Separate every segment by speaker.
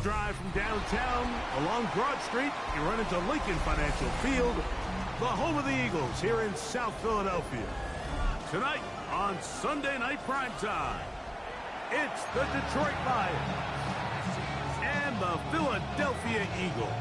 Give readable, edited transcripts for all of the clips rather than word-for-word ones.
Speaker 1: a drive from downtown along Broad Street, you run into Lincoln Financial Field, the home of the Eagles here in South Philadelphia. Tonight on Sunday Night Primetime, it's the Detroit Lions and the Philadelphia Eagles.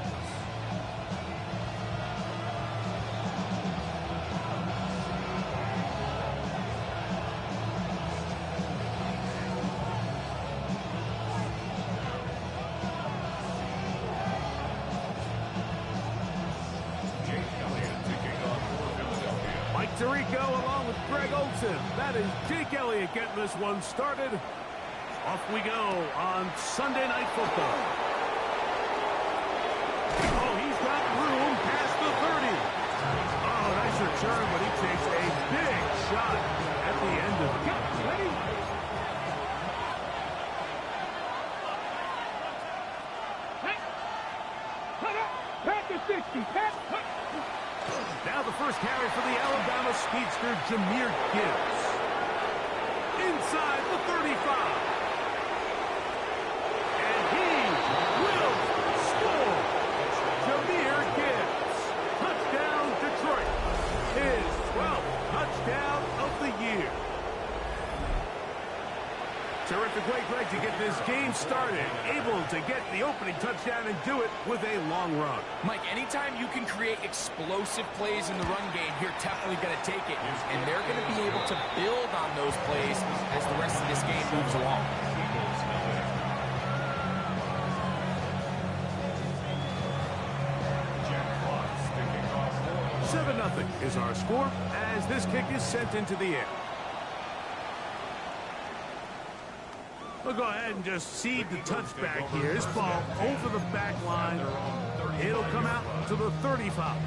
Speaker 1: Tirico along with Greg Olsen. That is Jake Elliott getting this one started. Off we go on Sunday Night Football. Oh, he's got room past the 30. Oh, nice return, but he takes a big shot at the end of the game. Ready? Pack the 60. Now the first carry for the Alabama speedster, Jahmyr Gibbs. Inside the 35. And he will score. Jahmyr Gibbs. Touchdown, Detroit. His 12th touchdown of the year. Terrific way, Greg, to get this game started. Able to get the opening touchdown and do it with a long run.
Speaker 2: Mike, anytime you can create explosive plays in the run game, you're definitely going to take it. And they're going to be able to build on those plays as the rest of this game moves along.
Speaker 1: Nothing is our score as this kick is sent into the air. We'll go ahead and just seed the touchback here. This ball over the back line. It'll come out to the 35.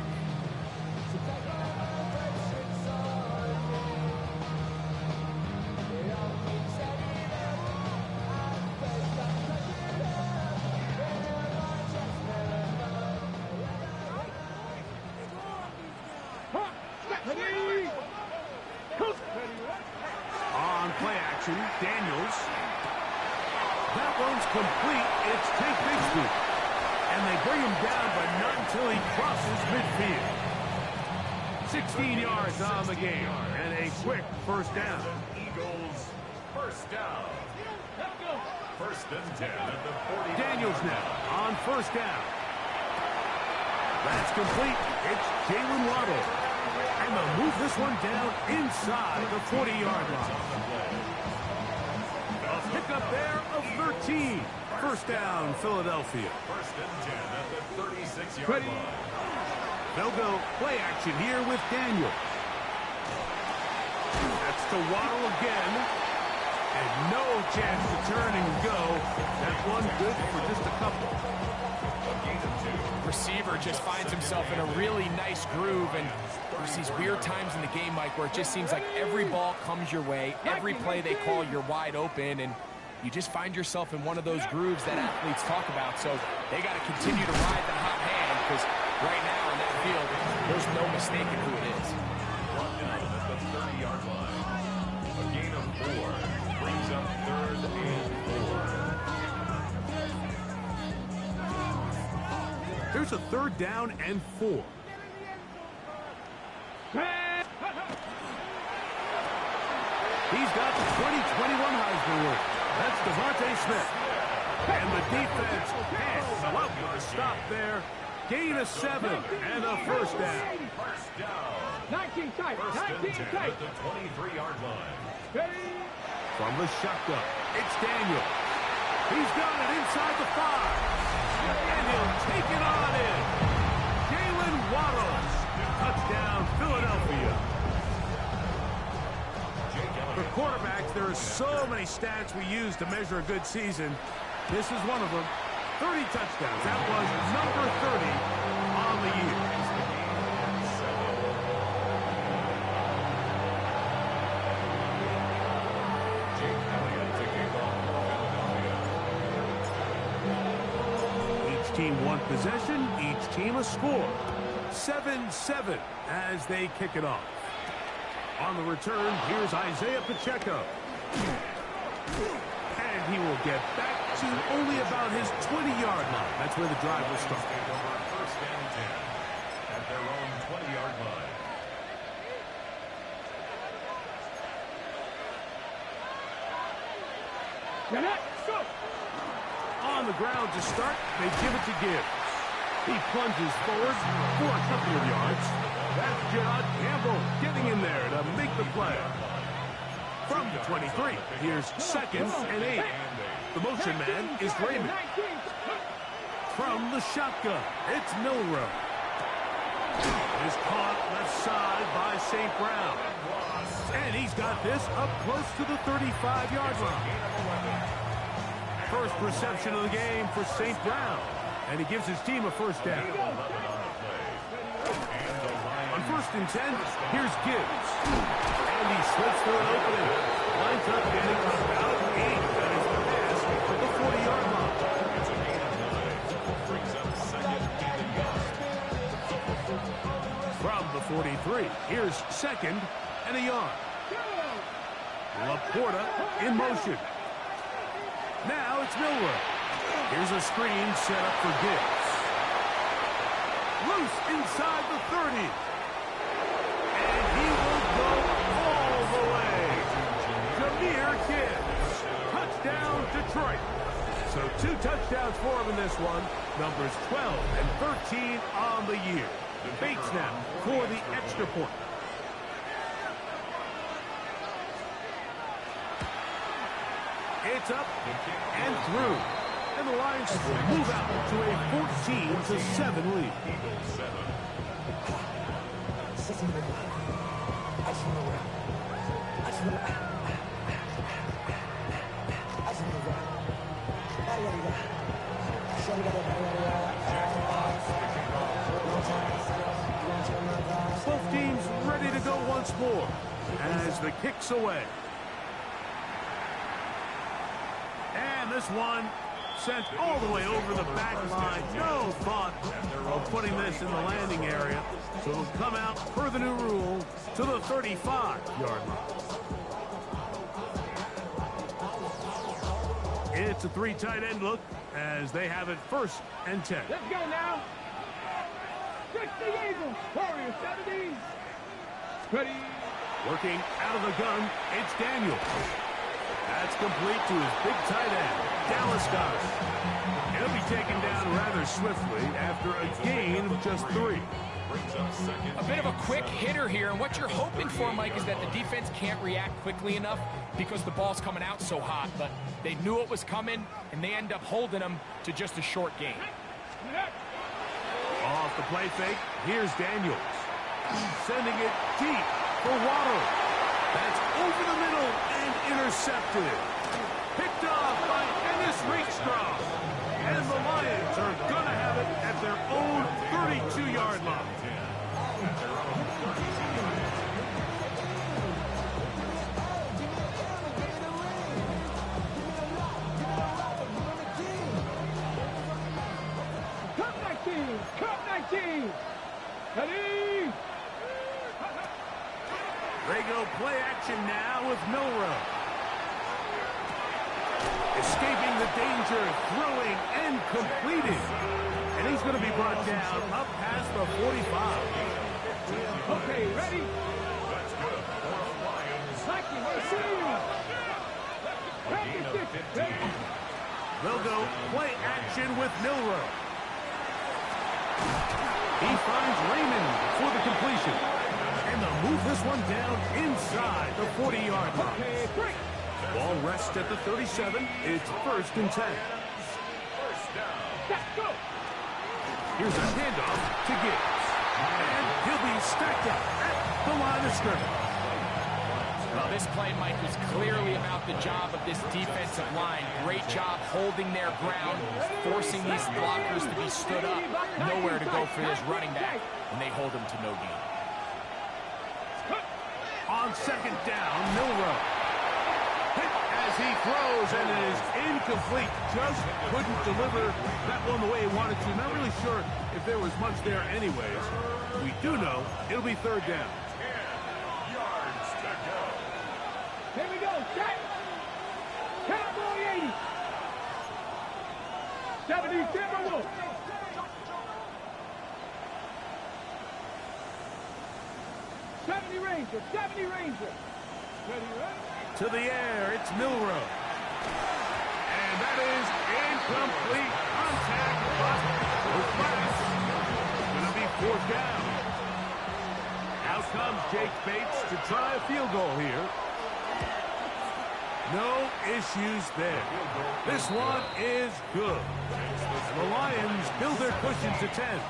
Speaker 1: On play action, Daniels. That one's complete. It's Tate Bigsby. And they bring him down, but not until he crosses midfield. 16 yards on the game. And a quick first down.
Speaker 3: Eagles, first down. First and 10 at the 40.
Speaker 1: Daniels now on first down. That's complete. It's Jalen Waddle. And they'll move this one down inside the 40-yard line. A pickup there of 13. First down, Philadelphia.
Speaker 3: First and 10 at the 36-yard line.
Speaker 1: They'll go play action here with Daniel. That's to Waddle again. And no chance to turn and go. That one good for just a couple.
Speaker 2: Receiver just finds himself in a really nice groove, and there's these weird times in the game, Mike, where it just seems like every ball comes your way, every play they call, you're wide open, and you just find yourself in one of those grooves that athletes talk about. So they got to continue to ride the hot hand, because right now in that field, there's no mistaking who it is.
Speaker 3: Brought down at the 30-yard line. A gain of 4 brings up 3rd and 4.
Speaker 1: Here's a 3rd down and 4. He's got the 2021 Heisman winner. That's Devontae Smith. And the defense can't love the stop there. Gain of 7 and a first down.
Speaker 3: First down.
Speaker 4: 19 tight.
Speaker 3: First and 10
Speaker 4: 19 tight.
Speaker 3: at the 23-yard line.
Speaker 1: From the shotgun, it's Daniel. He's got it inside the 5. And he'll take it on in. Jalen Waddle. Touchdown, Philadelphia. For quarterbacks, there are so many stats we use to measure a good season. This is one of them. 30 touchdowns. That was number 30 on the year. Each team one possession, each team a score. 7-7 as they kick it off. On the return, here's Isaiah Pacheco. And he will get back formation only about his 20-yard line. That's where the drive will start.
Speaker 3: First and 10 at their own 20-yard line.
Speaker 1: On the ground to start, they give it to Gibbs. He plunges forward for a couple of yards. That's John Campbell getting in there to make the play. From the 23, here's 2nd and 8. The motion man is Raymond. From the shotgun, it's Milrow. Is caught left side by St. Brown. And he's got this up close to the 35-yard line. First reception of the game for St. Brown. And he gives his team a first down. On 1st and 10, here's Gibbs. And he slips through an opening. Lines up getting about 8. That is the pass at the 40-yard line.
Speaker 3: It's a gain of 9. Brings up 2nd and young.
Speaker 1: From the 43, here's 2nd and a yard. Laporta in motion. Now it's Milrow. Here's a screen set up for Gibbs. Loose inside the 30. And he will go all the way. Jahmyr Gibbs. Touchdown, Detroit. So 2 touchdowns for him in this one. Numbers 12 and 13 on the year. Bates now for the extra point. It's up and through. And the Lions move out to a 14-7 lead. Both teams ready to go once more as the kick's away. And this one sent all the way over the back line. No thought of putting this in the landing area. So it'll come out per the new rule to the 35-yard line. It's a 3 tight end look as they have it 1st and 10.
Speaker 4: Let's go now. 60 Eagles. Warriors 70. Ready.
Speaker 1: Working out of the gun, it's Daniel. That's complete to his big tight end, Dallas Goedert. He'll be taken down rather swiftly after a gain of just 3.
Speaker 2: A bit of a quick hitter here, and what you're hoping for, Mike, is that the defense can't react quickly enough because the ball's coming out so hot, but they knew it was coming, and they end up holding them to just a short gain.
Speaker 1: Off the play fake, here's Daniels. Sending it deep for Waddle. That's over the middle and intercepted. Picked off by Ennis Rakestraw. And the Lions are going to have it at their own 32-yard line.
Speaker 4: Cup 19. Ready.
Speaker 1: They go play action now with Milrow. Escaping the danger, throwing and completing. And he's going to be brought down up past the 45.
Speaker 4: Okay, ready?
Speaker 3: That's good for the Lions.
Speaker 4: Mikey, we'll see you.
Speaker 3: Gain of 15.
Speaker 1: They'll go play action with Milrow. He finds Raymond for the completion. And they'll move this one down inside the 40-yard line.
Speaker 4: Okay, 3.
Speaker 1: Ball rests at the 37. It's 1st and 10.
Speaker 3: First down.
Speaker 4: Let's go.
Speaker 1: Here's a handoff to Gibbs. And he'll be stacked up at the line of scrimmage.
Speaker 2: Well, this play, Mike, was clearly about the job of this defensive line. Great job holding their ground, forcing these blockers to be stood up. Nowhere to go for this running back, and they hold him to no gain.
Speaker 1: On 2nd down, Milrow. Hit as he throws, and it is incomplete. Just couldn't deliver that one the way he wanted to. Not really sure if there was much there anyways. We do know it'll be 3rd down.
Speaker 3: 10 yards to go.
Speaker 4: Here we go. Set. Cowboy 80. 70 Timberwolves. 70 Rangers, 70 Rangers. Ready, ready?
Speaker 1: To the air, it's Milrow. And that is incomplete. Contact, but no flash. Gonna be fourth down. Out comes Jake Bates to try a field goal here. No issues there. This one is good. The Lions build their cushion to 10.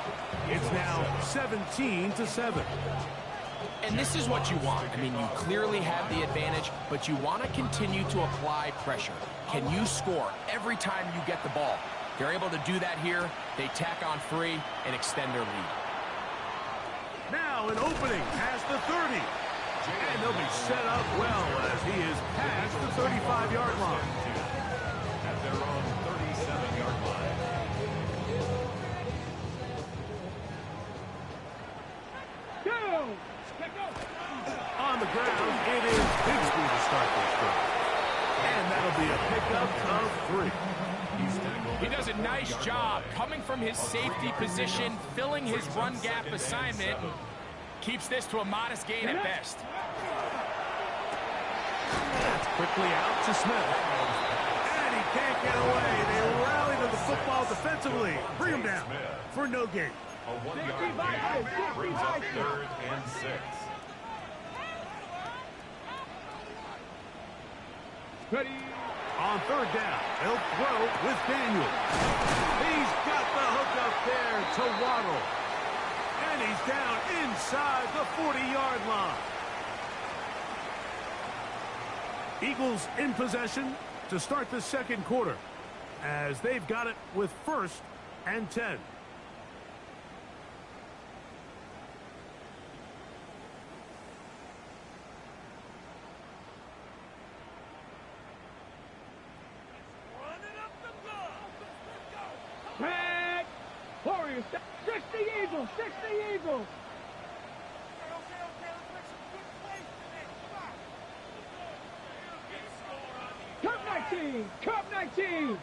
Speaker 1: It's now 17-7.
Speaker 2: And this is what you want. I mean, you clearly have the advantage, but you want to continue to apply pressure. Can you score every time you get the ball? They're able to do that here. They tack on 3 and extend their lead.
Speaker 1: Now an opening past the 30. And they'll be set up well as he is past the 35-yard line.
Speaker 3: At their own 37-yard line.
Speaker 4: Go!
Speaker 1: On the ground, it is Bigsby to start this drive. And that'll be a pickup of 3.
Speaker 2: He does a nice job coming from his safety position, filling his run gap assignment. Keeps this to a modest gain at best.
Speaker 1: That's quickly out to Smith. And he can't get away. They rally to the football defensively. Bring him down for no gain.
Speaker 3: A 1-yard gain brings up 3rd and 6.
Speaker 4: Ready?
Speaker 1: On 3rd down, they'll throw with Daniel. He's got the hook up there to Waddle. And he's down inside the 40-yard line. Eagles in possession to start the second quarter as they've got it with 1st and 10.
Speaker 4: Back! Warriors, 60 Eagles, 60 Eagles. Cup 19, Cup 19.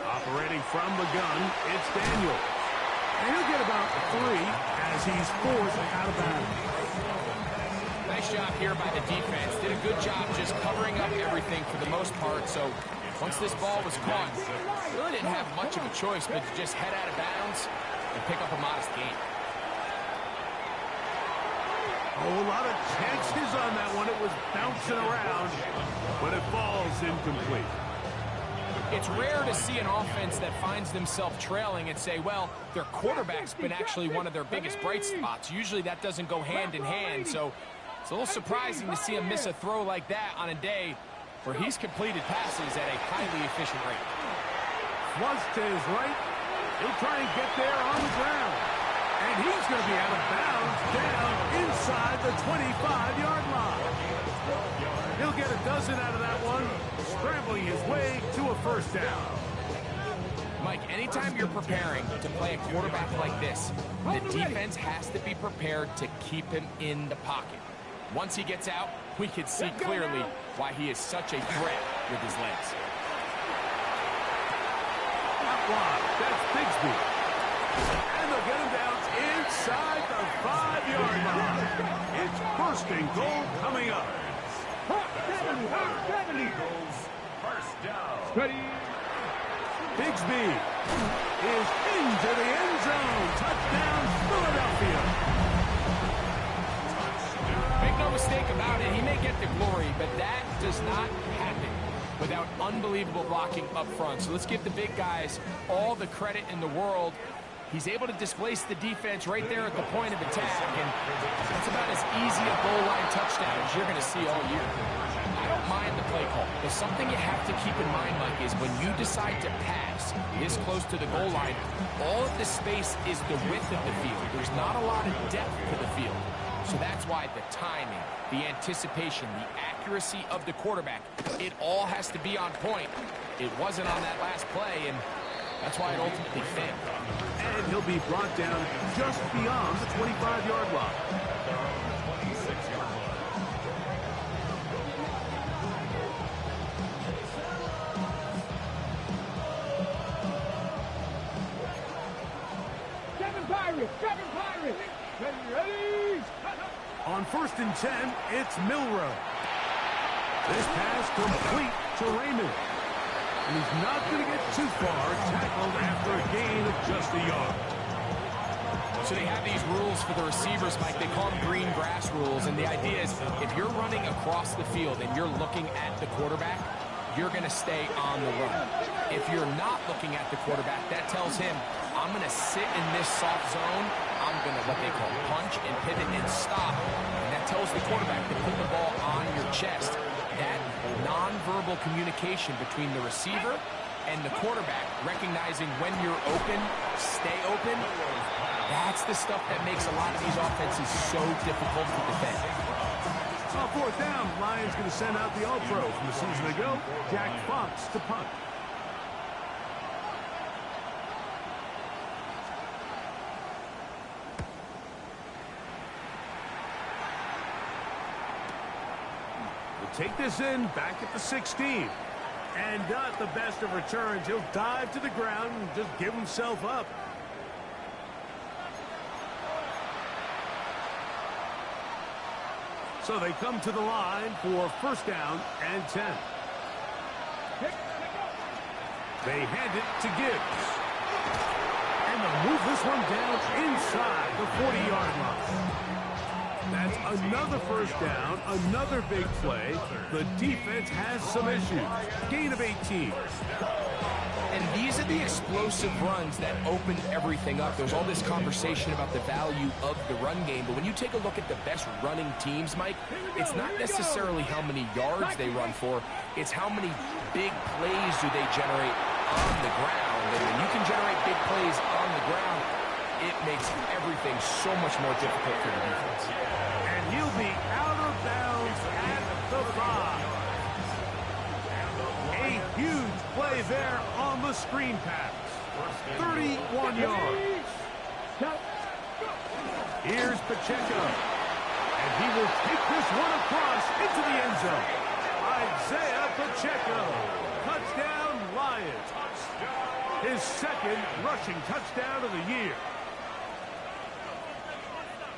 Speaker 1: Operating from the gun, it's Daniel. And he'll get about 3 as he's forced out of bounds.
Speaker 2: Nice job here by the defense. Did a good job just covering up everything for the most part. So once this ball was caught, really didn't have much of a choice but to just head out of bounds and pick up a modest gain.
Speaker 1: Oh, a lot of chances on that one. It was bouncing around, but it falls incomplete.
Speaker 2: It's rare to see an offense that finds themselves trailing and say, well, their quarterback's been actually one of their biggest bright spots. Usually that doesn't go hand in hand, so it's a little surprising to see him miss a throw like that on a day where he's completed passes at a highly efficient rate.
Speaker 1: Flush to his right. He'll try and get there on the ground. And he's going to be out of bounds down inside the 25-yard line. He'll get a dozen out of that one, scrambling his way to a 1st down.
Speaker 2: Mike, anytime you're preparing to play a quarterback like this, the defense has to be prepared to keep him in the pocket. Once he gets out, we can see clearly why he is such a threat with his legs.
Speaker 1: Out wide, that's Bigsby. And they'll get him down inside the 5-yard line. It's 1st and goal coming up.
Speaker 4: 70.
Speaker 3: First down.
Speaker 4: Ready?
Speaker 1: Bigsby is into the end zone. Touchdown, Philadelphia.
Speaker 2: Make no mistake about it, he may get the glory, but that does not happen without unbelievable blocking up front. So let's give the big guys all the credit in the world. He's able to displace the defense right there at the point of attack, and that's about as easy a goal line touchdown as you're going to see all year. I don't mind the play call, but something you have to keep in mind, Mike, is when you decide to pass this close to the goal line, all of the space is the width of the field. There's not a lot of depth to the field. So that's why the timing, the anticipation, the accuracy of the quarterback, it all has to be on point. It wasn't on that last play, and that's why it ultimately failed.
Speaker 1: And he'll be brought down just beyond the 25-yard line.
Speaker 3: Their own 26-yard line.
Speaker 4: Pirates. Ready.
Speaker 1: On 1st and 10, it's Milrow. This pass complete to Raymond. And he's not going to get too far, tackled after a gain of just a yard.
Speaker 2: So they have these rules for the receivers, Mike. They call them green grass rules. And the idea is if you're running across the field and you're looking at the quarterback, you're going to stay on the run. If you're not looking at the quarterback, that tells him, I'm going to sit in this soft zone. I'm going to what they call punch and pivot and stop. And that tells the quarterback to put the ball on your chest. That nonverbal communication between the receiver and the quarterback, recognizing when you're open, stay open, that's the stuff that makes a lot of these offenses so difficult to defend.
Speaker 1: On 4th down, Lions going to send out the All-Pro from the season ago, Jack Fox to punt. We'll take this in back at the 16. And not the best of returns. He'll dive to the ground and just give himself up. So they come to the line for 1st down and 10. They hand it to Gibbs. And they'll move this one down inside the 40-yard line. That's another 1st down, another big play. The defense has some issues. Gain of 18.
Speaker 2: And these are the explosive runs that opened everything up. There's all this conversation about the value of the run game, but when you take a look at the best running teams, Mike, it's not necessarily how many yards they run for, it's how many big plays do they generate on the ground. And when you can generate big plays on the ground, it makes everything so much more difficult for the defense.
Speaker 1: And he'll be out of bounds at the 5. A huge play there on the screen pass. 31 yards. Here's Pacheco. And he will take this one across into the end zone. Isaiah Pacheco. Touchdown, Lions. His 2nd rushing touchdown of the year.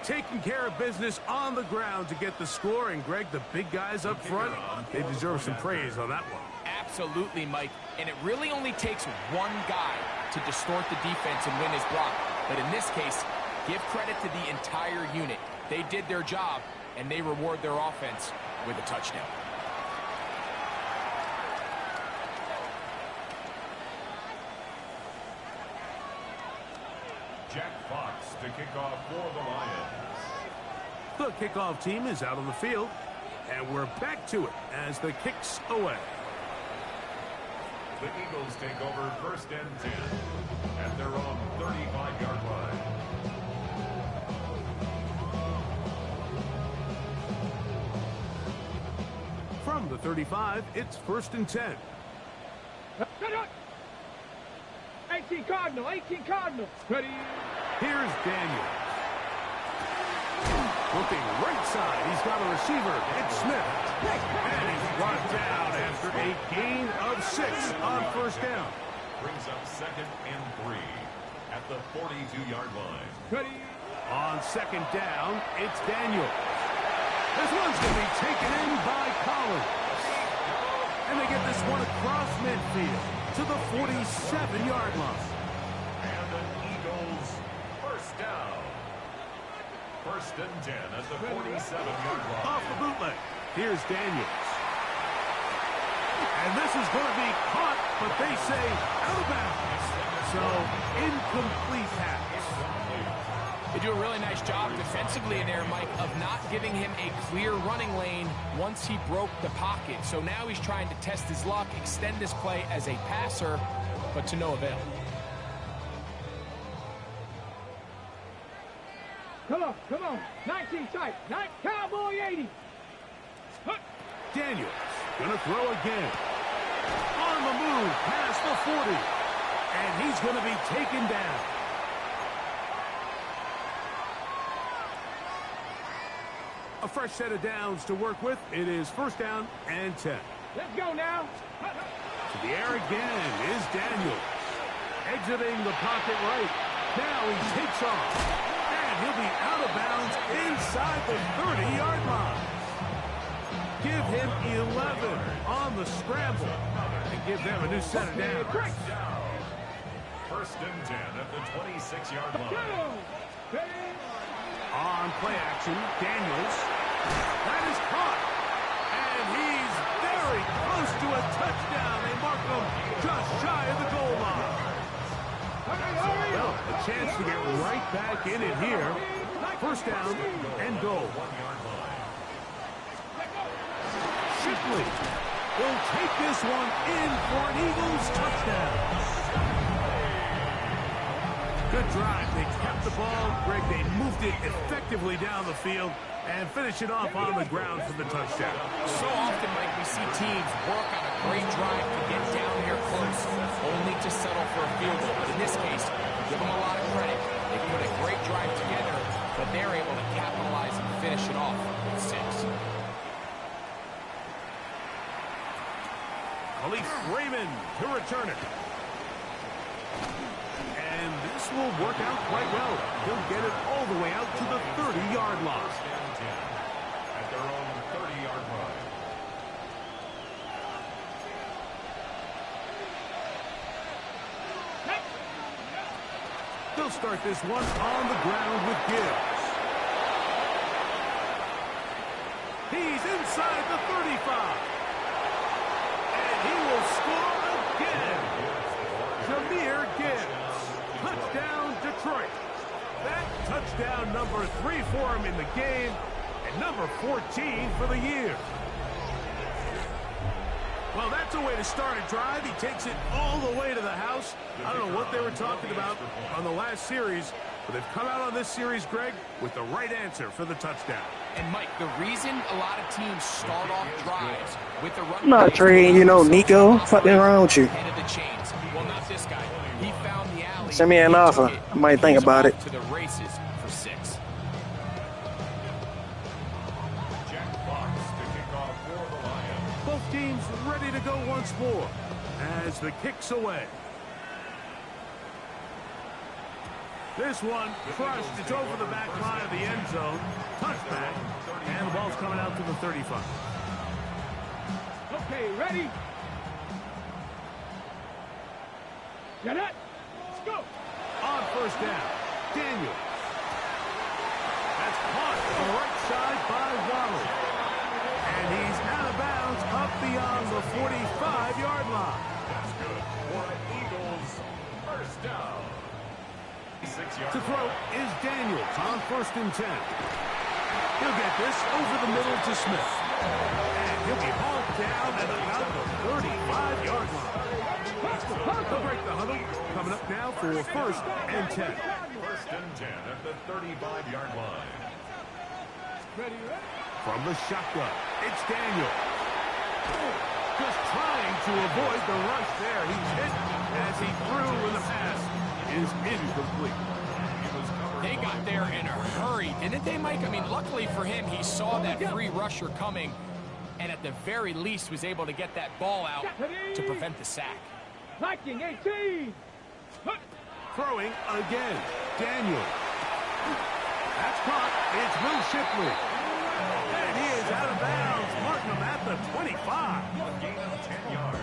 Speaker 1: Taking care of business on the ground to get the score. And, Greg, the big guys up front, they deserve some praise on that one.
Speaker 2: Absolutely, Mike. And it really only takes one guy to distort the defense and win his block. But in this case, give credit to the entire unit. They did their job, and they reward their offense with a touchdown.
Speaker 3: Jack Fox to kick off for the Lions.
Speaker 1: The kickoff team is out on the field, and we're back to it as the kick's away.
Speaker 3: The Eagles take over 1st and 10 at their own 35-yard line.
Speaker 1: From the 35, it's 1st and 10.
Speaker 4: 18 Cardinal. Ready.
Speaker 1: Here's Daniel. Looking right side, he's got a receiver. It's Smith. And he's brought down after a gain of 6 on 1st down.
Speaker 3: Brings up 2nd and 3 at the 42-yard line.
Speaker 4: Ready.
Speaker 1: On 2nd down, it's Daniel. This one's going to be taken in by Collins. And they get this one across midfield to the 47-yard line.
Speaker 3: And the Eagles 1st down. 1st and 10 at the 47-yard line.
Speaker 1: Off the bootleg. Here's Daniels. And this is going to be caught, but they say out of bounds. So, incomplete pass.
Speaker 2: They do a really nice job defensively in there, Mike, of not giving him a clear running lane once he broke the pocket. So now he's trying to test his luck, extend this play as a passer, but to no avail.
Speaker 4: Come on. 19 tight. Cowboy 80.
Speaker 1: Daniels gonna throw again. On the move past the 40. And he's gonna be taken down. A fresh set of downs to work with. It is 1st down and 10.
Speaker 4: Let's go now.
Speaker 1: To the air again is Daniels. Exiting the pocket right. Now he takes off. And he'll be out of bounds inside the 30-yard line. Give him 11 on the scramble. And give them a new set of downs.
Speaker 3: First and 10 at the 26-yard line.
Speaker 1: On play action, Daniels. That is caught. And he's very close to a touchdown. They mark him just shy of the goal line. Well, a chance to get right back in it here. First down and goal. Shipley will take this one in for an Eagles touchdown. Good drive. They kept the ball. Greg, they moved it effectively down the field and finish it off on the ground for the touchdown.
Speaker 2: So often, Mike, we see teams work on a great drive to get down here close, only to settle for a field goal. But in this case, give them a lot of credit. They put a great drive together, but they're able to capitalize and finish it off with 6.
Speaker 1: Khalif Raymond to return it. And this will work out quite well. He'll get it all the way out to the 30-yard line.
Speaker 3: At their own 30-yard line.
Speaker 1: They'll start this one on the ground with Gibbs. He's inside the 35. And he will score again. Jameer Gibbs. Touchdown, Detroit. That touchdown number 3 for him in the game and number 14 for the year. Well, that's a way to start a drive. He takes it all the way to the house. I don't know what they were talking about on the last series, but they've come out on this series, Greg, with the right answer for the touchdown.
Speaker 2: And, Mike, the reason a lot of teams start off drives with the run...
Speaker 5: I'm not trading, you know, Nico. Fucking around with you.
Speaker 2: Head of the chains. Well, not this guy. He found the alley.
Speaker 5: Send me an offer. I might think about it.
Speaker 2: To the races for 6.
Speaker 3: Jack Fox to kick off for the Lions.
Speaker 1: Both teams ready to go once more as the kick's away. This one crushed. It's over the back line of the end zone. Touchback. And the ball's coming out to the 35.
Speaker 4: Okay, ready? Get it? Let's go.
Speaker 1: On first down, Daniel. That's caught to the right side by Waddle. And he's out of bounds up beyond the 45-yard line.
Speaker 3: That's good for an Eagles first down. 6 yards.
Speaker 1: To throw is Daniels on first and 10. He'll get this over the middle to Smith. And he'll be hauled down at about the 35-yard line. They'll break the huddle. Coming up now for first and 10.
Speaker 3: First and 10 at the 35-yard line.
Speaker 1: From the shotgun, it's Daniel. Just trying to avoid the rush there. He's hit as he threw and the pass is incomplete.
Speaker 2: They got there in a hurry, didn't they, Mike? I mean, luckily for him, he saw that free rusher coming and at the very least was able to get that ball out to prevent the sack.
Speaker 4: Liking 18.
Speaker 1: Throwing again, Daniel. That's caught. It's Will Shipley. And he is out of bounds, marking him at the 25.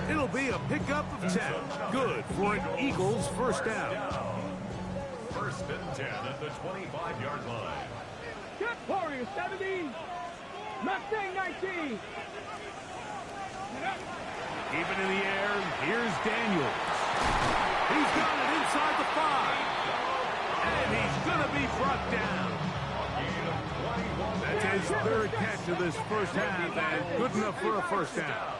Speaker 1: It'll be a pickup of 10. Good for an Eagles first down.
Speaker 3: First and 10 at the 25-yard line.
Speaker 4: Get Warrior 70. Mustang 19.
Speaker 1: Keep it in the air. Here's Daniels. He's got it inside the 5. And he's going to be brought down. That's his third catch of this first half, and good enough for a first down.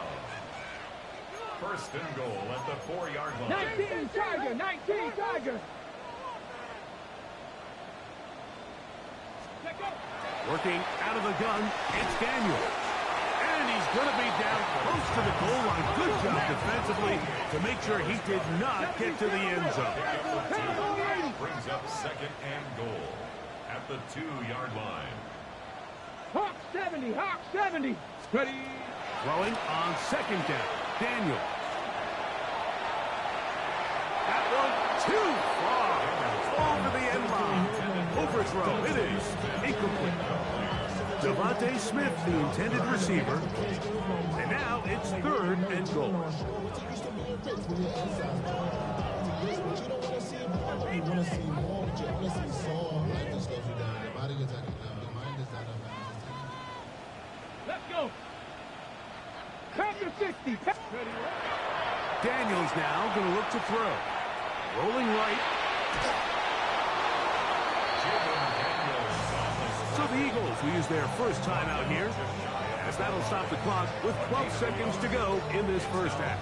Speaker 3: First and goal at the 4-yard line.
Speaker 4: 19 Tiger. 19 Tiger.
Speaker 1: Working out of the gun, it's Daniels. And he's going to be down close to the goal line. Good job defensively to make sure he did not get to the end zone.
Speaker 3: Brings up second and goal at the 2-yard line.
Speaker 4: Hawk 70. Hawk 70. Ready.
Speaker 1: Throwing on second down, Daniel. That one too far. Over throw. It is incomplete. Devontae Smith, the intended receiver. And now it's 3rd and goal.
Speaker 4: Let's go. After 60.
Speaker 1: Daniels now going to look to throw. Rolling right. So the Eagles will use their first timeout here, as that'll stop the clock with 12 seconds to go in this first half.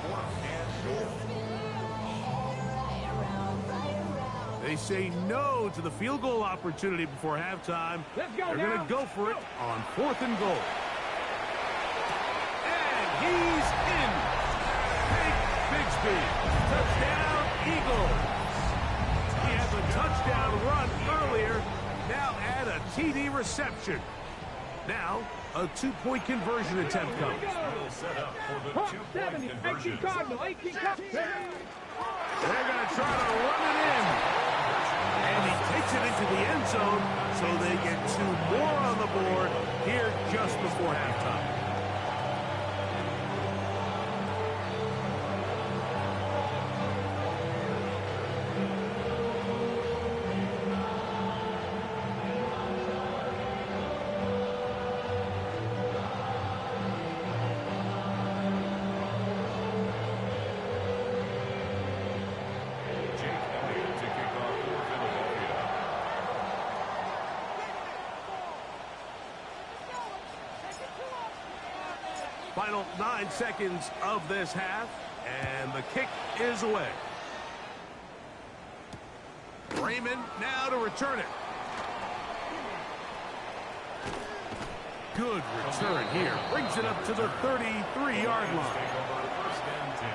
Speaker 1: They say no to the field goal opportunity before halftime.
Speaker 4: Let's go.
Speaker 1: They're going to go for it on 4th and goal. And he's in. Bigsby. Touchdown, Eagles. He has a touchdown run earlier. Now add a TD reception. Now a 2-point conversion attempt comes.
Speaker 3: Set up for the 2-point conversion.
Speaker 1: They're going to try to run it in. And he takes it into the end zone, so they get 2 more on the board here just before halftime. Final 9 seconds of this half, and the kick is away. Raymond now to return it. Good return here. Brings it up to the 33-yard line.
Speaker 3: Take over 1st and 10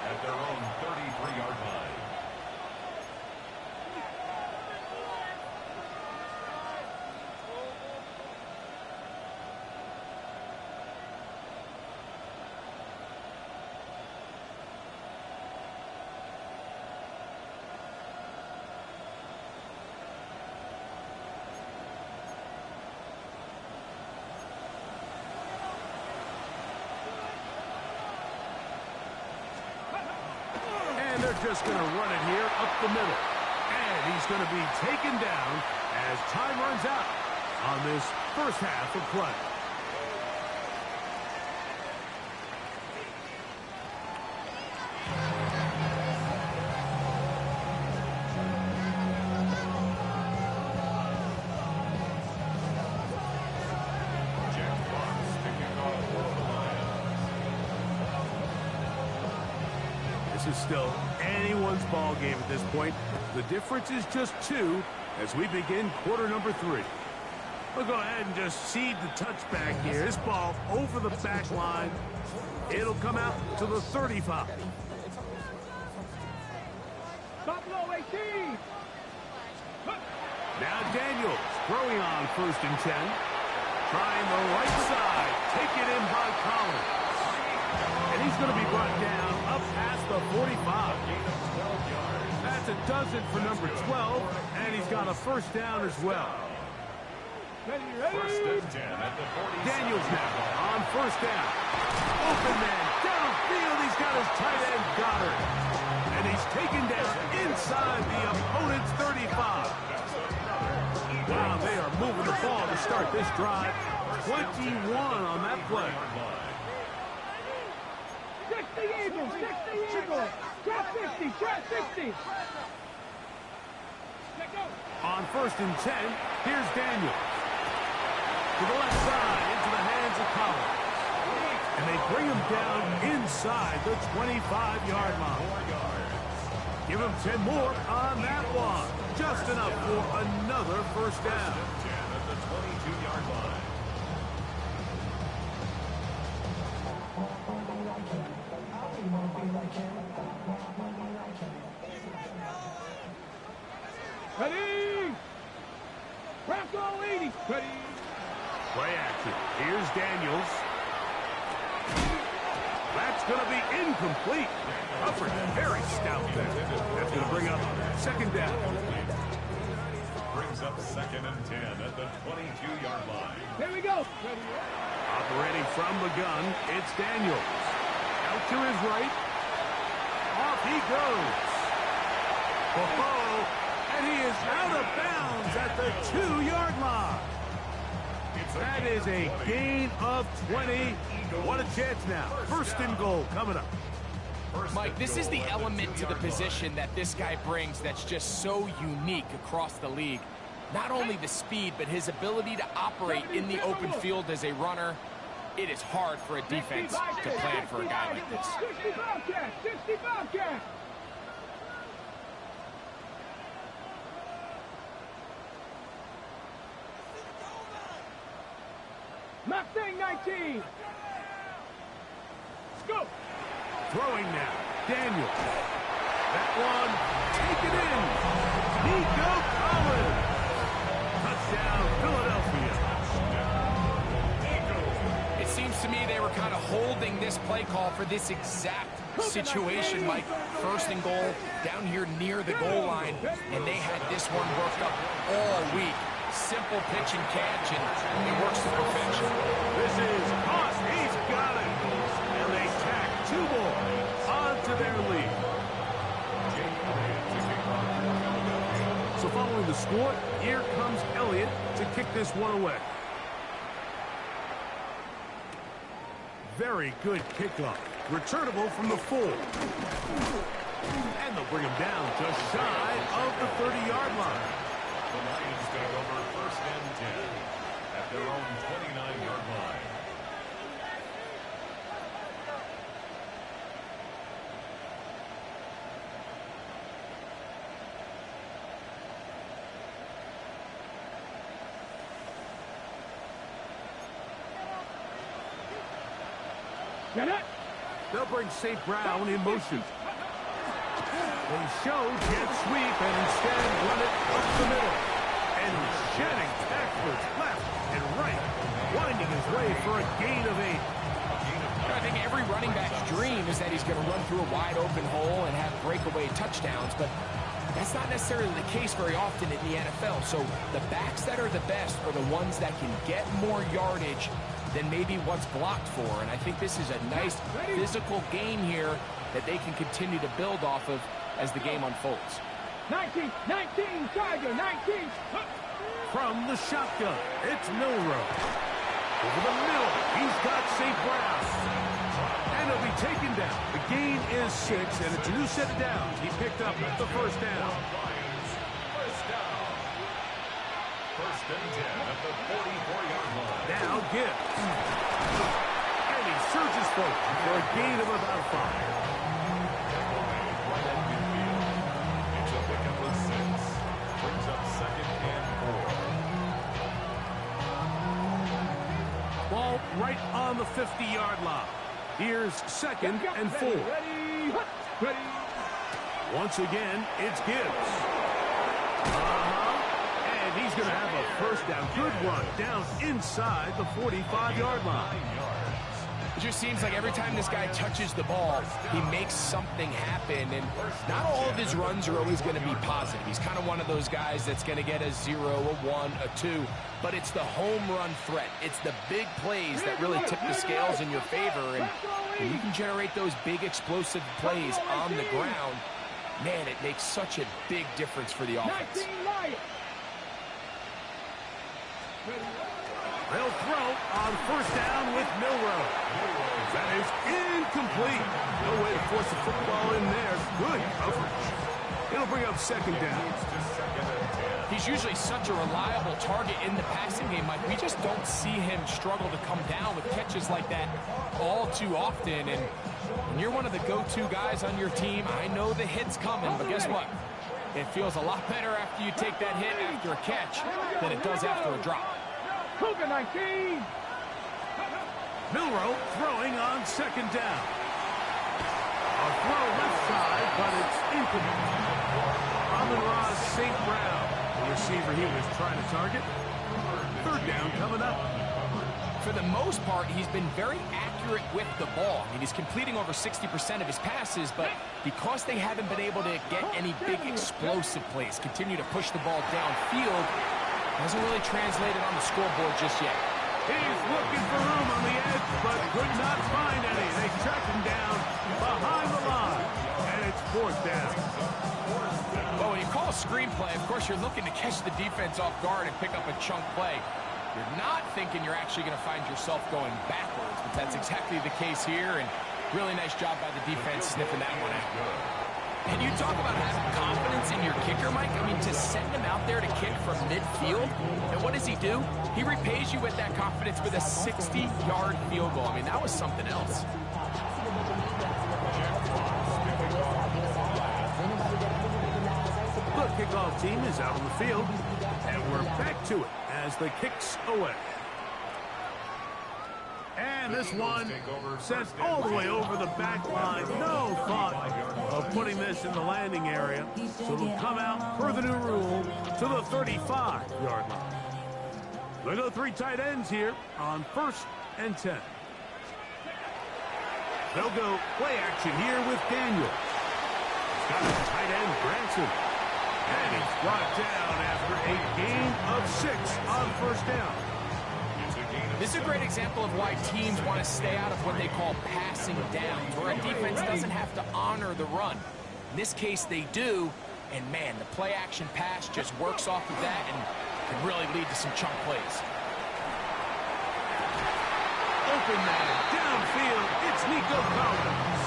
Speaker 3: at their own 33-yard line.
Speaker 1: And they're just going to run it here up the middle. And he's going to be taken down as time runs out on this first half of play. This is still anyone's ball game at this point. The difference is just 2 as we begin quarter number 3. We'll go ahead and just seed the touchback here. This ball over the back line. It'll come out to the 35.
Speaker 4: Buffalo 18.
Speaker 1: Now Daniels throwing on 1st and 10. Trying the right side. Taken in by Collins. And he's going to be brought down up past the 45. That's a dozen for number 12, and he's got a first down as well.
Speaker 3: First and 10 at the 40.
Speaker 1: Daniels now on 1st down. Open man downfield. He's got his tight end Goddard. And he's taken down inside the opponent's 35. Wow, they are moving the ball to start this drive. 21 on that play.
Speaker 4: 60 Eagles, 60 Eagles. Trap 50, trap 50.
Speaker 1: On 1st and 10, here's Daniels. To the left side, into the hands of Collins. And they bring him down inside the 25-yard line. Give him 10 more on that one. Just enough for another first down.
Speaker 3: 10 at the 22-yard line.
Speaker 4: Ready? Bronco 80. Ready?
Speaker 1: Play action. Here's Daniels. That's going to be incomplete. Hufford very stout there. That's going to bring up 2nd down.
Speaker 3: brings up 2nd and 10 at the 22-yard line.
Speaker 4: Here we go.
Speaker 1: Operating from the gun, it's Daniels. Out to his right. Off he goes. Oh, and he is out of bounds at the 2-yard line. That is a gain of 20. What a chance now. 1st and goal coming up.
Speaker 2: Mike, this is the element to the position that this guy brings that's just so unique across the league. Not only the speed, but his ability to operate in the open field as a runner. It is hard for a defense to plan for a guy like this.
Speaker 4: 65 catch, 65 catch. Mustang 19. Let's go.
Speaker 1: Throwing now. Daniels. That one taken in. Nico Collins. Touchdown, Philadelphia.
Speaker 2: It seems to me they were kind of holding this play call for this exact situation, Mike. 1st and goal down here near the goal line, and they had this one worked up all week. Simple pitch and catch, and it works to perfection.
Speaker 1: This is Haas. He's got it. And they tack 2 more onto their lead. So following the score, here comes Elliott to kick this one away. Very good kickoff. Returnable from the 4. And they'll bring him down just shy of the 30-yard line.
Speaker 3: The Lions take over 1st and 10 at their own 29-yard line.
Speaker 4: Get it.
Speaker 1: They'll bring St. Brown in motion. They show jet sweep and instead run it up the middle. And shedding backwards, left and right, winding his way for a gain of 8.
Speaker 2: I think every running back's dream is that he's going to run through a wide open hole and have breakaway touchdowns, but that's not necessarily the case very often in the NFL. So the backs that are the best are the ones that can get more yardage than maybe what's blocked for. And I think this is a nice physical game here that they can continue to build off of as the game unfolds.
Speaker 4: 19, Tiger, 19.
Speaker 1: From the shotgun, it's Milrow. Over the middle, he's got St. Brown. And he'll be taken down. The gain is 6, and it's a new set of downs. He picked up the 1st down.
Speaker 3: First and 10 at the 44-yard line.
Speaker 1: Now Gibbs. And he surges forward for a gain of about 5.
Speaker 3: It's a pickup of 6. Brings up 2nd and 4.
Speaker 1: Ball right on the 50-yard line. Here's 2nd and 4.
Speaker 4: Ready.
Speaker 1: Once again, it's Gibbs. And he's going to have a 1st down. Good run down inside the 45-yard line.
Speaker 2: It just seems like every time this guy touches the ball, he makes something happen, and not all of his runs are always going to be positive. He's kind of one of those guys that's going to get a 0, a 1, a 2, but it's the home run threat. It's the big plays that really tip the scales in your favor, and when you can generate those big explosive plays on the ground, man, it makes such a big difference for the offense.
Speaker 1: They'll throw on 1st down with Milrow. That is incomplete. No way to force the football in there. Good coverage. It'll bring up 2nd down.
Speaker 2: He's usually such a reliable target in the passing game, Mike. We just don't see him struggle to come down with catches like that all too often. And when you're one of the go-to guys on your team, I know the hit's coming, but guess what? It feels a lot better after you take that hit after a catch than it does after a drop.
Speaker 4: Cougar 19.
Speaker 1: Milrow throwing on 2nd down. A throw left side, but it's incomplete. Amon-Ra St. Brown, the receiver he was trying to target. 3rd down coming up.
Speaker 2: For the most part, he's been very accurate accurate with the ball. I mean, he's completing over 60% of his passes, but because they haven't been able to get any big explosive plays, continue to push the ball downfield, hasn't really translated on the scoreboard just yet.
Speaker 1: He's looking for room on the edge, but could not find any. They track him down behind the line, and it's 4th down.
Speaker 2: Well, when you call a screenplay, of course, you're looking to catch the defense off guard and pick up a chunk play. You're not thinking you're actually going to find yourself going backwards, but that's exactly the case here, and really nice job by the defense sniffing that one out. And you talk about having confidence in your kicker, Mike. I mean, to send him out there to kick from midfield, and what does he do? He repays you with that confidence with a 60-yard field goal. I mean, that was something else.
Speaker 1: The kickoff team is out on the field, and we're back to it as the kick's away. And this one sent all the way over the back line. No thought of putting this in the landing area. So it'll come out, per the new rule, to the 35-yard line. They go 3 tight ends here on 1st and 10. They'll go play action here with Daniel. He's got his tight end, Branson. And he's brought down after a gain of 6 on 1st down.
Speaker 2: This is a great example of why teams want to stay out of what they call passing downs, where a defense doesn't have to honor the run. In this case, they do, and man, the play-action pass just works off of that and can really lead to some chunk plays.
Speaker 1: Open man, downfield, it's Nico Collins.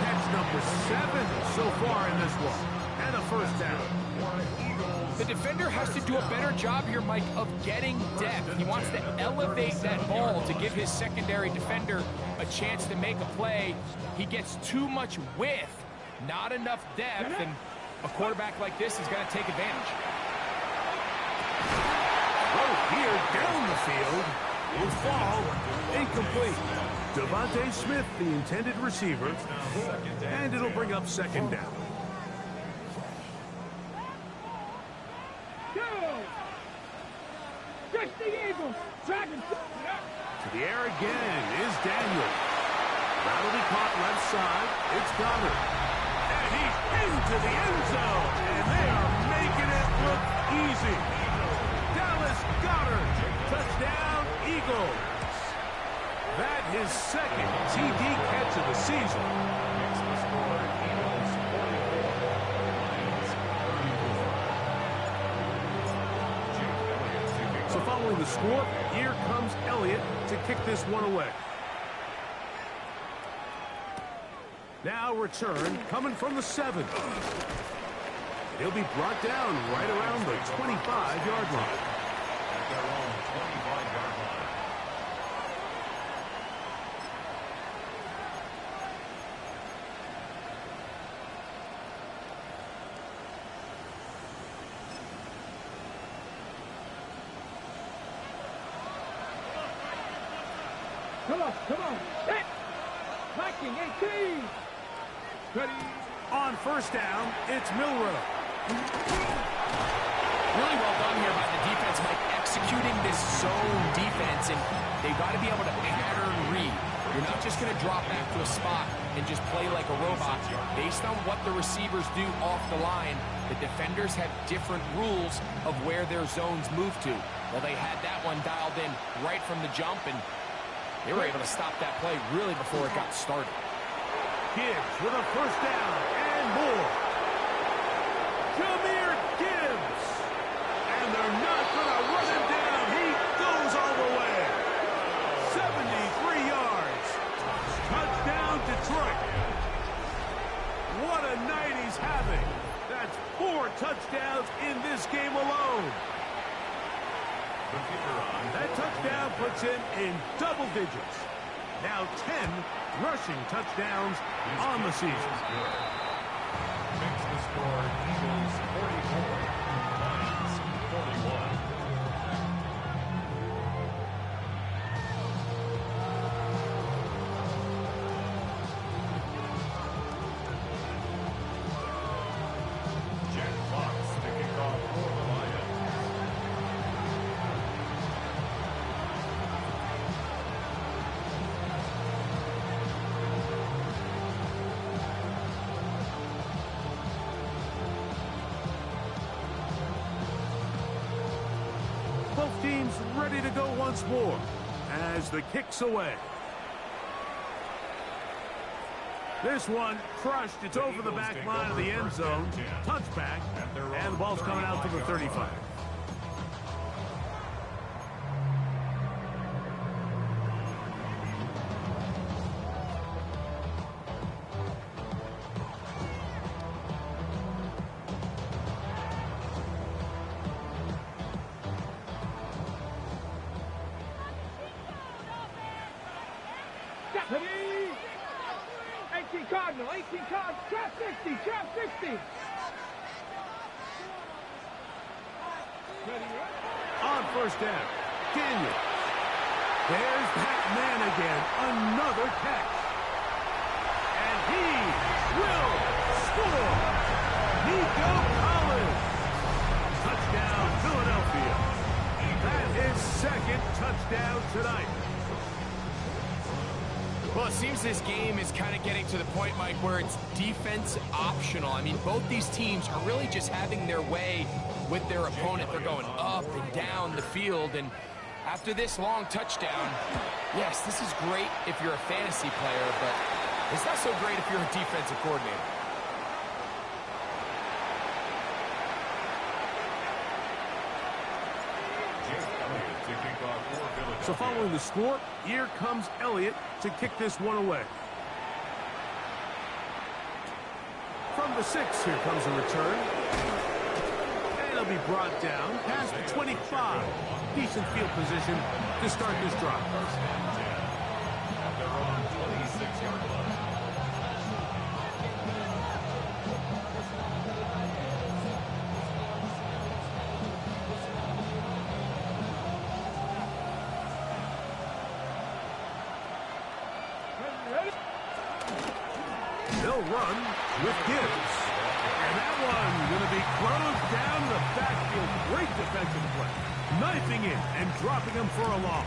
Speaker 1: That's number 7 so far in this one, and a 1st down.
Speaker 2: The defender has to do a better job here, Mike, of getting depth. He wants to elevate that ball to give his secondary defender a chance to make a play. He gets too much width, not enough depth, and a quarterback like this is going to take advantage.
Speaker 1: Throw here down the field will fall incomplete. Devontae Smith, the intended receiver, and it'll bring up 2nd down. To the air again is Daniel. That'll be caught left side. It's Goddard. And he's into the end zone. And they are making it look easy. Dallas Goddard. Touchdown, Eagles. That his 2nd TD catch of the season. So following the score, here comes Elliott to kick this one away. Now return coming from the 7. He'll be brought down right around the 25-yard line.
Speaker 3: At their own 25-yard line.
Speaker 4: Come on. Hit. Viking 18. Ready.
Speaker 1: On 1st down, it's Milrow.
Speaker 2: Really well done here by the defense, Mike, executing this zone defense, and they've got to be able to pattern read. You're not just going to drop back to a spot and just play like a robot. Based on what the receivers do off the line, the defenders have different rules of where their zones move to. Well, they had that one dialed in right from the jump, and they were able to stop that play really before it got started.
Speaker 1: Gibbs with a 1st down and more. Jahmyr Gibbs. And they're not going to run him down. He goes all the way. 73 yards. Touchdown, Detroit. What a night he's having. That's 4 touchdowns in this game alone. That touchdown puts him in double digits. Now 10 rushing touchdowns on the season.
Speaker 3: Makes the score Eagles 44, Lions 41. Jack Fox to kick off for the Lions.
Speaker 1: Both teams ready to go once more as the kick's away. This one crushed. It's over the back line of the end zone. Touchback. And the ball's coming out to the 35.
Speaker 4: Cardinal, 18 Cardinal, trap 60, trap 60.
Speaker 1: On first down, Daniel. There's that man again, another catch. And he will score. Nico Collins. Touchdown, Philadelphia. That is second touchdown tonight.
Speaker 2: Well, it seems this game is kind of getting to the point, Mike, where it's defense optional. I mean, both these teams are really just having their way with their opponent. They're going up and down the field, and after this long touchdown, yes, this is great if you're a fantasy player, but it's not so great if you're a defensive coordinator.
Speaker 1: So following the score, here comes Elliott to kick this one away. From the 6, here comes a return. And it'll be brought down past the 25. Decent field position to start this drive.
Speaker 3: At their own 26-yard line.
Speaker 1: They'll run with Gibbs. And that one going to be closed down the backfield. Great defensive play. Knifing in and dropping him for a loss.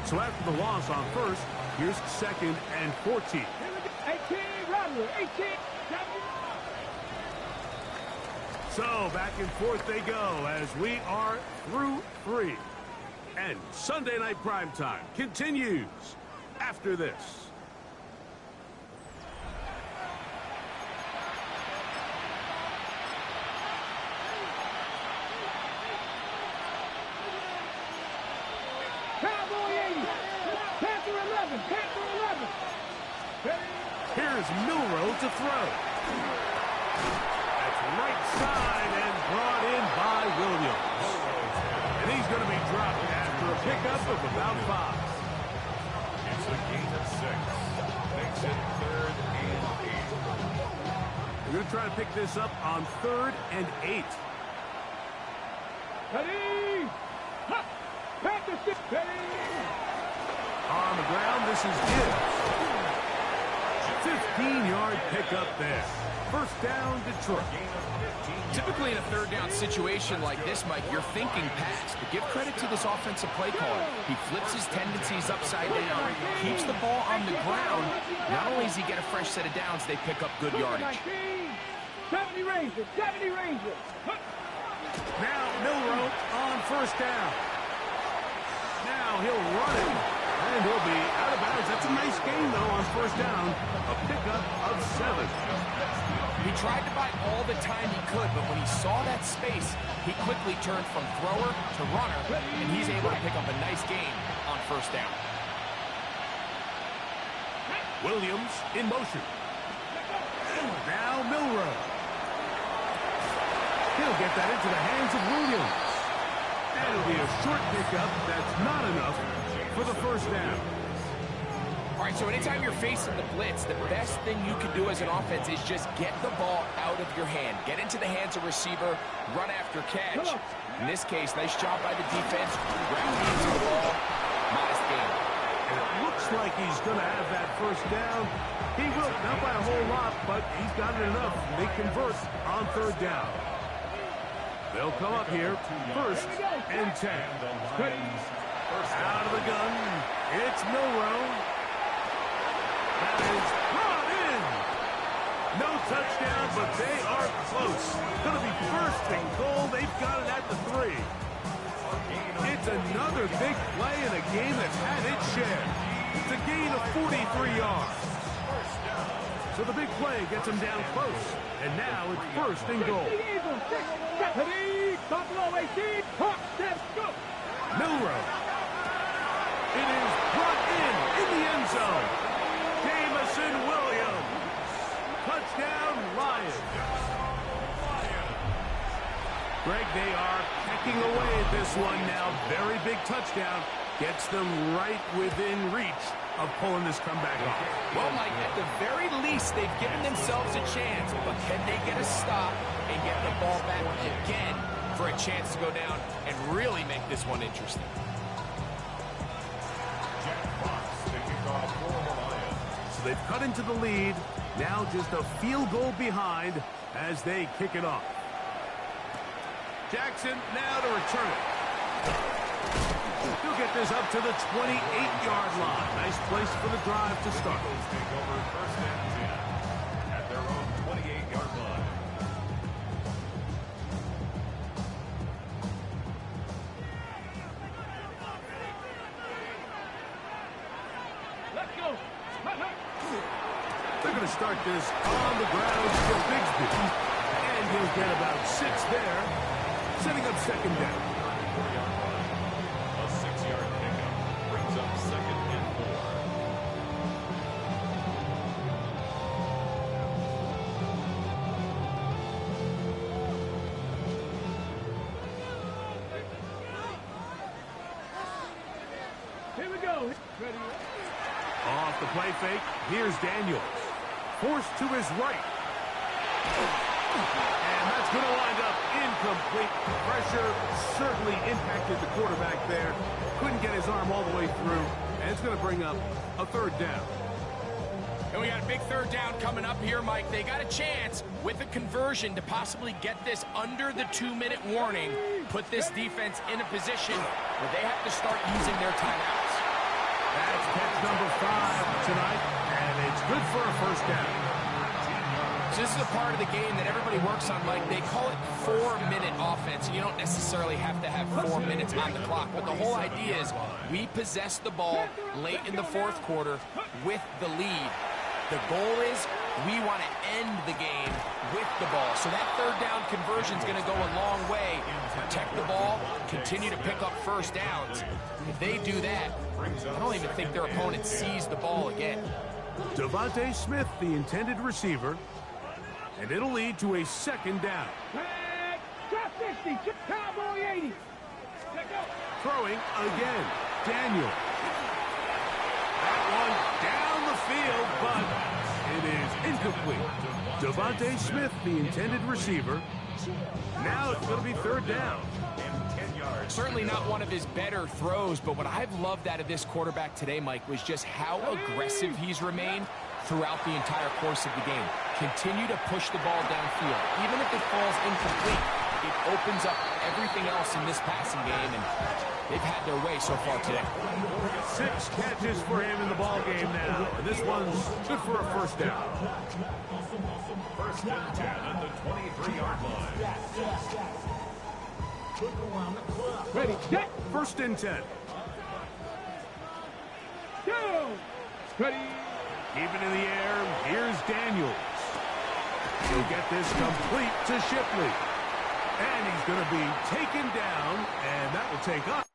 Speaker 1: So after the loss on first, here's 2nd and 14.
Speaker 4: 18, Rodler, 18.
Speaker 1: So back and forth they go as we are through 3. And Sunday Night Primetime continues after this.
Speaker 4: Cowboy 80. Panther 11. Panther 11.
Speaker 1: Here's Milrow to throw. That's right side and brought in by Williams. And he's going to be dropped after a pickup of about 5.
Speaker 3: It's a gain of 6. Makes it 3rd and 8.
Speaker 1: They're going to try to pick this up on 3rd and 8.
Speaker 4: Ready. Panther 6. Ready.
Speaker 1: On the ground, this is Gibbs. 15-yard pickup there. First down, Detroit.
Speaker 2: Typically in a 3rd down situation like this, Mike, you're thinking pass, but give credit to this offensive play caller. He flips his tendencies upside down, keeps the ball on the ground. Not only does he get a fresh set of downs, they pick up good yardage.
Speaker 4: 70 Rangers, 70 Rangers.
Speaker 1: Now Milrow on first down. Now he'll run it, and he'll be out of bounds. That's a nice gain, though, on first down. A pickup of 7.
Speaker 2: He tried to buy all the time he could, but when he saw that space, he quickly turned from thrower to runner, and he's able to pick up a nice gain on first down.
Speaker 1: Williams in motion. Now Milrow. He'll get that into the hands of Williams. And it'll be a short pickup. That's not enough for the first down.
Speaker 2: All right, so anytime you're facing the blitz, the best thing you can do as an offense is just get the ball out of your hand. Get into the hands of receiver, run after catch. In this case, nice job by the defense. Ground into the ball. Modest gain.
Speaker 1: And it looks like he's going to have that first down. He will, not by a whole lot, but he's got it enough. They convert on 3rd down. They'll come up here, 1st and 10. Out of the gun, it's Milrow. That is brought in. No touchdown, but they are close. Going to be first and goal. They've got it at the 3. It's another big play in a game that's had its share. It's a gain of 43 yards. So the big play gets him down close. And now it's first and goal. Milrow. It is brought in the end zone. Jamison Williams. Touchdown, Lions. Greg, they are pecking away at this one now. Very big touchdown. Gets them right within reach of pulling this comeback off.
Speaker 2: Well, Mike, at the very least, they've given themselves a chance. But can they get a stop and get the ball back again for a chance to go down and really make this one interesting?
Speaker 1: So they've cut into the lead. Now just a field goal behind as they kick it off. Jackson now to return it. He'll get this up to the 28-yard line. Nice place for the drive to start.
Speaker 3: Take over first and 10 at their own 28-yard line.
Speaker 4: Let's go.
Speaker 1: They're going to start this on the ground with Bigsby. And he'll get about 6 there, setting up second down.
Speaker 3: A 6-yard pickup brings up second and 4.
Speaker 4: Here we go. Ready.
Speaker 1: Off the play fake, here's Daniels. Forced to his right. And that's going to wind up incomplete. Pressure certainly impacted the quarterback there. Couldn't get his arm all the way through. And it's going to bring up a third down.
Speaker 2: And we got a big third down coming up here, Mike. They got a chance with a conversion to possibly get this under the 2-minute warning, put this defense in a position where they have to start using their timeouts.
Speaker 1: That's catch number 5 tonight, and it's good for a first down.
Speaker 2: So this is a part of the game that everybody works on, Mike. They call it 4-minute offense. You don't necessarily have to have 4 minutes on the clock, but the whole idea is we possess the ball late in the fourth quarter with the lead. The goal is we want to end the game with the ball. So that third down conversion is going to go a long way. Protect the ball, continue to pick up first downs. If they do that, I don't even think their opponent sees the ball again.
Speaker 1: Devontae Smith, the intended receiver, and it'll lead to a second down.
Speaker 4: Drop 50, Cowboy 80.
Speaker 1: Throwing again, Daniel. That one down the field, but it is incomplete. Devontae Smith, the intended receiver. Now it's going to be third down.
Speaker 2: Certainly not one of his better throws, but what I've loved out of this quarterback today, Mike, was just how aggressive he's remained throughout the entire course of the game. Continue to push the ball downfield. Even if it falls incomplete, it opens up everything else in this passing game, and they've had their way so far today.
Speaker 1: 6 catches for him in the ball game now, and this one's good for a first down.
Speaker 3: First and 10 at the 23-yard line.
Speaker 4: Ready, set,
Speaker 1: First and 10.
Speaker 4: go. Ready.
Speaker 1: Keep it in the air. Here's Daniels. He'll get this complete to Shipley. And he's going to be taken down, and that will take up.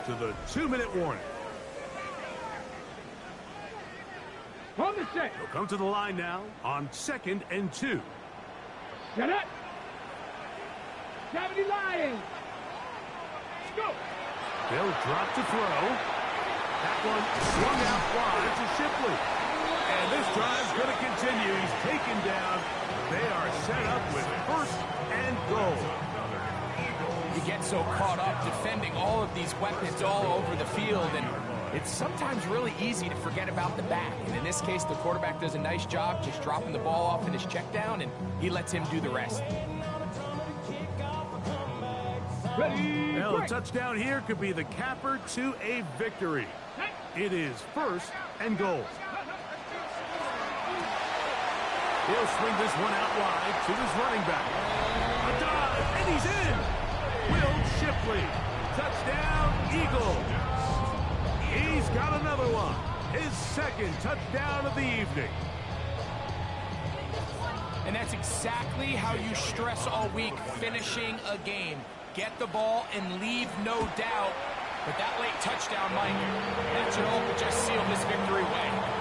Speaker 1: To the 2-minute warning.
Speaker 4: On the set.
Speaker 1: He'll come to the line now on 2nd and 2.
Speaker 4: Set up. 70 Lions. Go.
Speaker 1: They'll drop to throw. That one swung out wide to Shipley. And this drive's going to continue. He's taken down. They are set up with 1st and goal.
Speaker 2: You get so caught up defending all of these weapons all over the field, and it's sometimes really easy to forget about the back. And in this case, the quarterback does a nice job just dropping the ball off in his check down, and he lets him do the rest.
Speaker 4: Ready.
Speaker 1: Well, a touchdown here could be the capper to a victory. It is 1st and goal. He'll swing this one out wide to his running back. A dive, and he's in. Will Shipley. Touchdown, Eagles. He's got another one. His 2nd touchdown of the evening.
Speaker 2: And that's exactly how you stress all week, finishing a game. Get the ball and leave no doubt. But that late touchdown, Mike, that should all just seal this victory away.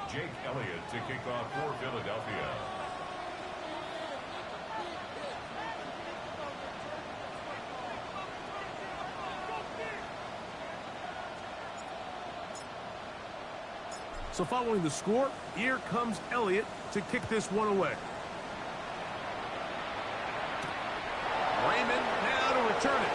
Speaker 3: Jake Elliott to kick off for Philadelphia.
Speaker 1: So following the score, here comes Elliott to kick this one away. Raymond now to return it.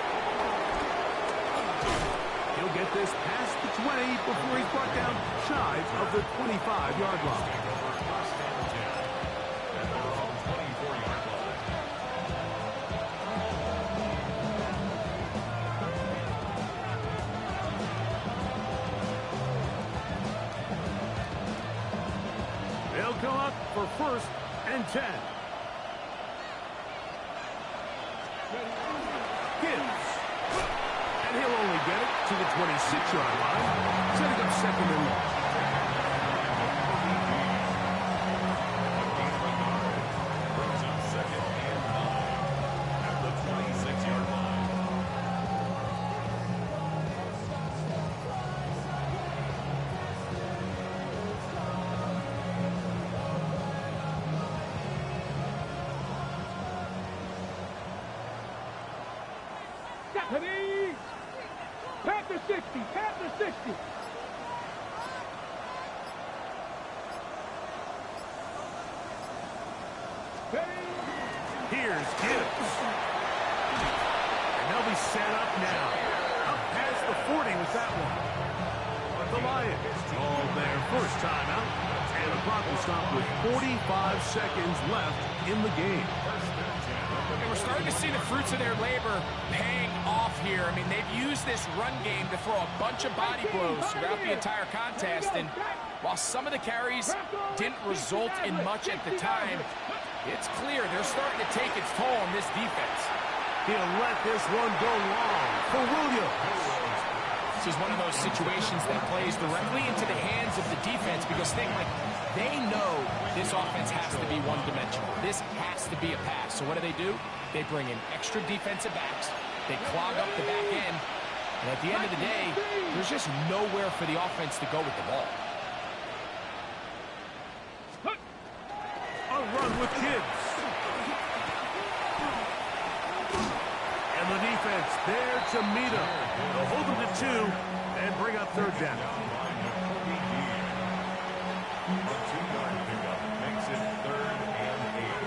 Speaker 1: He'll get this past the 20 before he's brought down shy of the 25-yard line. They'll come up for 1st and 10. Gibbs. And he'll only get it to the 26-yard line, setting up 2nd and long.
Speaker 3: Brings up 2nd and 9 at the 26-yard line.
Speaker 4: Stephanie. Panther 60. Panther 60.
Speaker 1: Here's Gibbs. And they'll be set up now. Up past the 40 with that one. The Lions call their first timeout. And the clock will stop with 45 seconds left in the game.
Speaker 2: And we're starting to see the fruits of their labor paying off here. I mean, they've used this run game to throw a bunch of body blows throughout the entire contest. And while some of the carries didn't result in much at the time, it's clear they're starting to take its toll on this defense.
Speaker 1: He'll let this one go long for Williams.
Speaker 2: This is one of those situations that plays directly into the hands of the defense because they know this offense has to be one-dimensional. This has to be a pass. So what do? They bring in extra defensive backs. They clog up the back end. And at the end of the day, there's just nowhere for the offense to go with the ball.
Speaker 1: A run with Gibbs. And the defense there to meet him. They'll hold him to 2 and bring up 3rd down.
Speaker 3: A 2-yard pickup makes it 3rd and
Speaker 4: 8.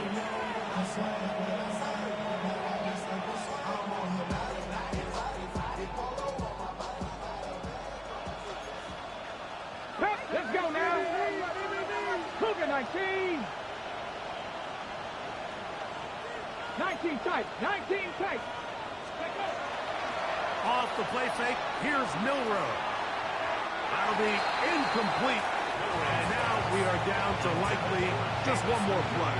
Speaker 4: Let's go now. Cougar 19. 19 tight. 19 tight.
Speaker 1: Off the play fake, here's Milrow. That'll be incomplete. And now we are down to likely just one more play.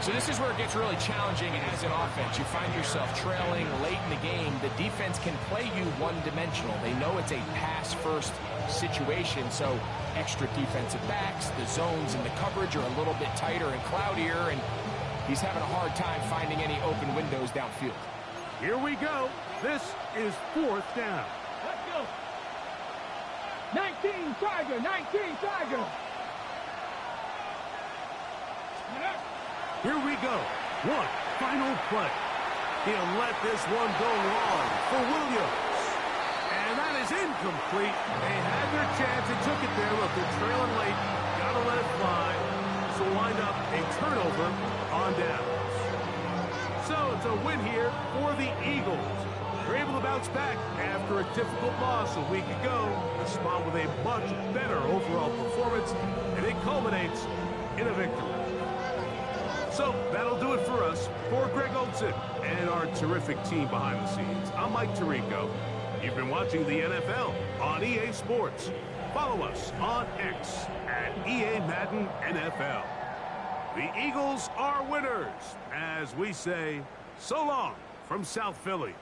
Speaker 2: So this is where it gets really challenging as an offense. You find yourself trailing late in the game. The defense can play you one-dimensional. They know it's a pass-first situation, so extra defensive backs, the zones and the coverage are a little bit tighter and cloudier, and he's having a hard time finding any open windows downfield.
Speaker 1: Here we go. This is 4th down.
Speaker 4: Let's go. 19 Tiger, 19 Tiger.
Speaker 1: Here we go. One final play. He'll let this one go long for Williams. And that is incomplete. They had their chance and took it there. Look, they're trailing late. Got to let it fly. This will wind up a turnover on downs. So it's a win here for the Eagles. They're able to bounce back after a difficult loss a week ago. A spot with a much better overall performance, and it culminates in a victory. So that'll do it for us. For Greg Olson and our terrific team behind the scenes, I'm Mike Tirico. You've been watching the NFL on EA Sports. Follow us on X at EA Madden NFL. The Eagles are winners, as we say so long from South Philly.